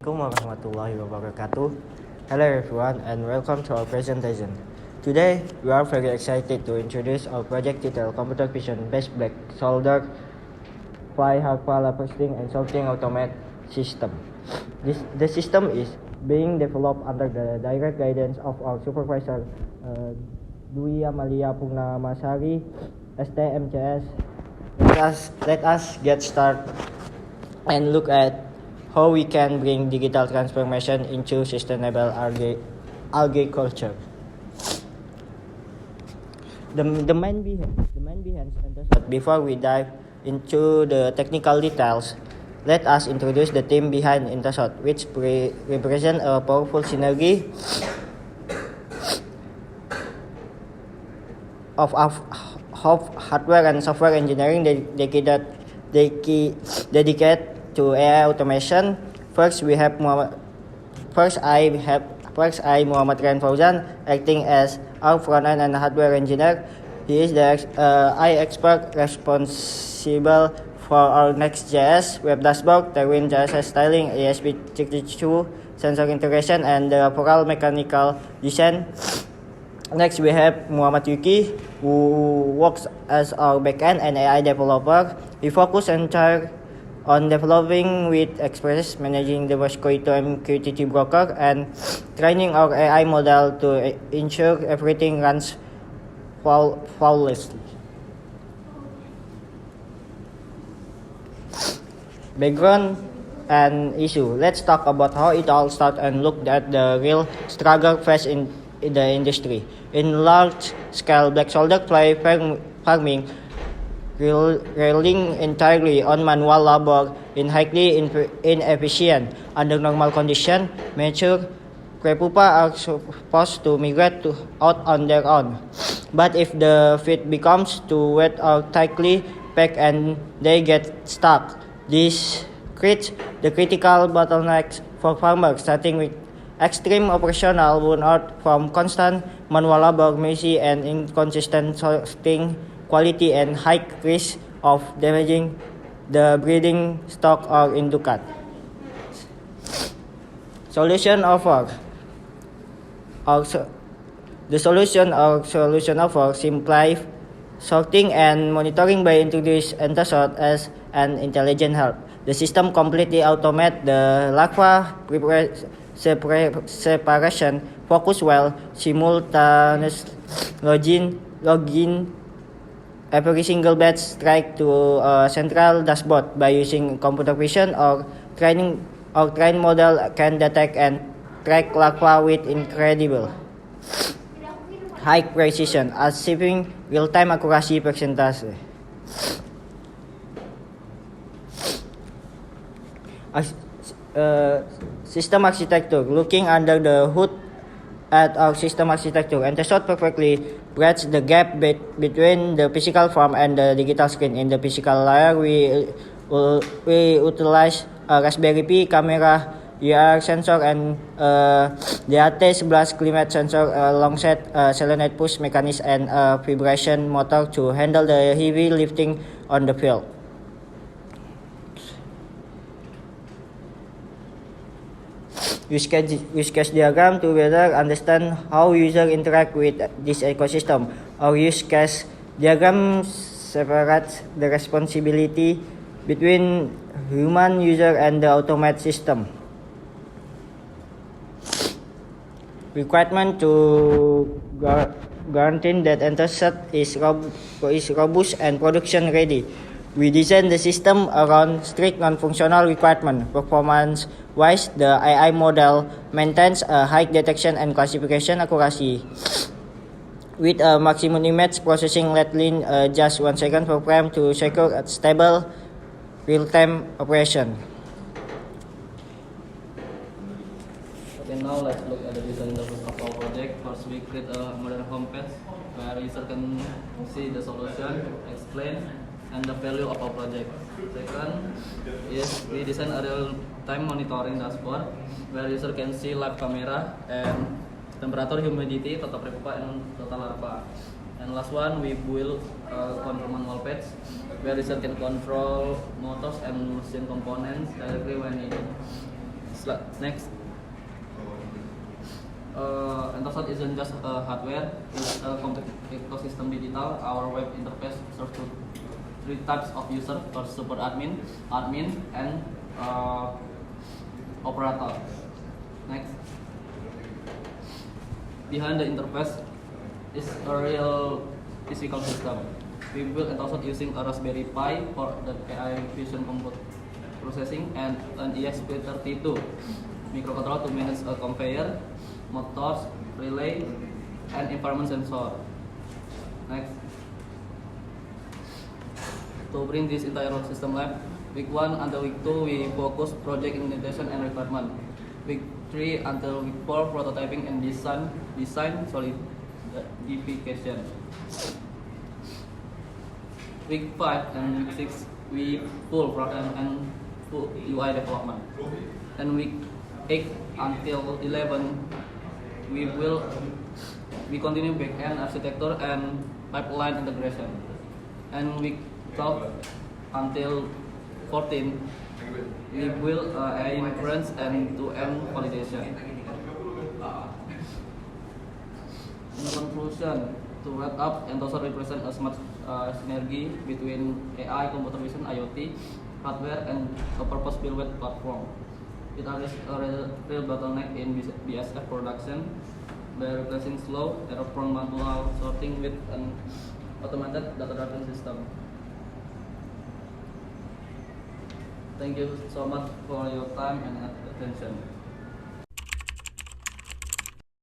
Assalamualaikum warahmatullahi wabarakatuh. Hello everyone and welcome to our presentation. Today we are very excited to introduce our project titled Computer Vision Based Black Solder Phi Harpala Processing and Sorting Automate System. The system is being developed under the direct guidance of our supervisor Dwi Amalia Purnamasari, STMCS. Let us get started and look at how we can bring digital transformation into sustainable agriculture. The main behind Entasat. Before we dive into the technical details, let us introduce the team behind Entasat, which represent a powerful synergy of hardware and software engineering dedicated to AI automation. First, I Muhammad Rian Fauzan, acting as our front-end and hardware engineer. He is the AI expert responsible for our Next.js web dashboard, Tailwind CSS styling, ESP32 sensor integration, and the overall mechanical design. Next, we have Muhammad Yuki, who works as our backend and AI developer. He focuses entirely on developing with Express, managing the Mosquito MQTT broker, and training our AI model to ensure everything runs flawlessly. Background and issue. Let's talk about how it all started and look at the real struggle faced in the industry. In large-scale black solder fly farming, relying entirely on manual labor is highly inefficient. Under normal conditions, mature clay pupa are supposed to migrate out on their own. But if the feed becomes too wet or tightly packed and they get stuck, this creates the critical bottlenecks for farmers, starting with extreme operational burnout from constant manual labor, messy and inconsistent sorting quality, and high risk of damaging the breeding stock or inducat. The solution offer simplify sorting and monitoring by introducing Entasat as an intelligent help. The system completely automates the larva separation, focus while simultaneously logging every single batch straight to a central dashboard. By using computer vision or trained model can detect and track larvae with incredible high precision, achieving real-time accuracy percentage. System architecture. Looking under the hood at our system architecture, Entasat perfectly bridges the gap between the physical form and the digital screen. In the physical layer, we utilize a Raspberry Pi camera, UR sensor, and DAT11 climate sensor alongside a solenoid push mechanism and a vibration motor to handle the heavy lifting on the field. Use case diagram to better understand how users interact with this ecosystem. Our use case diagram separates the responsibility between human user and the automated system. Requirement to guarantee that Entasat is robust and production ready. We design the system around strict non-functional requirements. Performance-wise, the AI model maintains a high detection and classification accuracy with a maximum image processing rate in just 1 second per frame to secure a stable real-time operation. Okay, now let's look at the design of our project. First, we create a modern homepage where user can see the solution, explain, and the value of our project. Second is we design a real-time monitoring dashboard where user can see live camera and temperature, humidity, total pupa, and total larva. And last one, we build a control manual page where user can control motors and machine components directly when needed. Next. Intelsat isn't just hardware, it's a complete ecosystem digital. Our web interface serves to three types of user: first, support admin, and operator. Next. Behind the interface is a real physical system. We built Intelsat using a Raspberry Pi for the AI vision compute processing and an ESP32 microcontroller to manage a conveyor, motors, relay, and environment sensor. Next. To bring this entire system live, week 1 until week 2 we focus project implementation and requirement. Week 3 until week 4 prototyping and design solidification. Week 5 and week 6 we full front end and full UI development. And week 8 until 11 we continue back-end architecture and pipeline integration. And week 12 until 14 we build AI inference and end-to-end validation. In conclusion, to wrap up, Intelsat represents a smart synergy between AI, computer vision, IoT, hardware, and a purpose-built web platform. It addresses a real bottleneck in BSF production by replacing slow, error-prone manual sorting with an automated data-driven system. Thank you so much for your time and attention.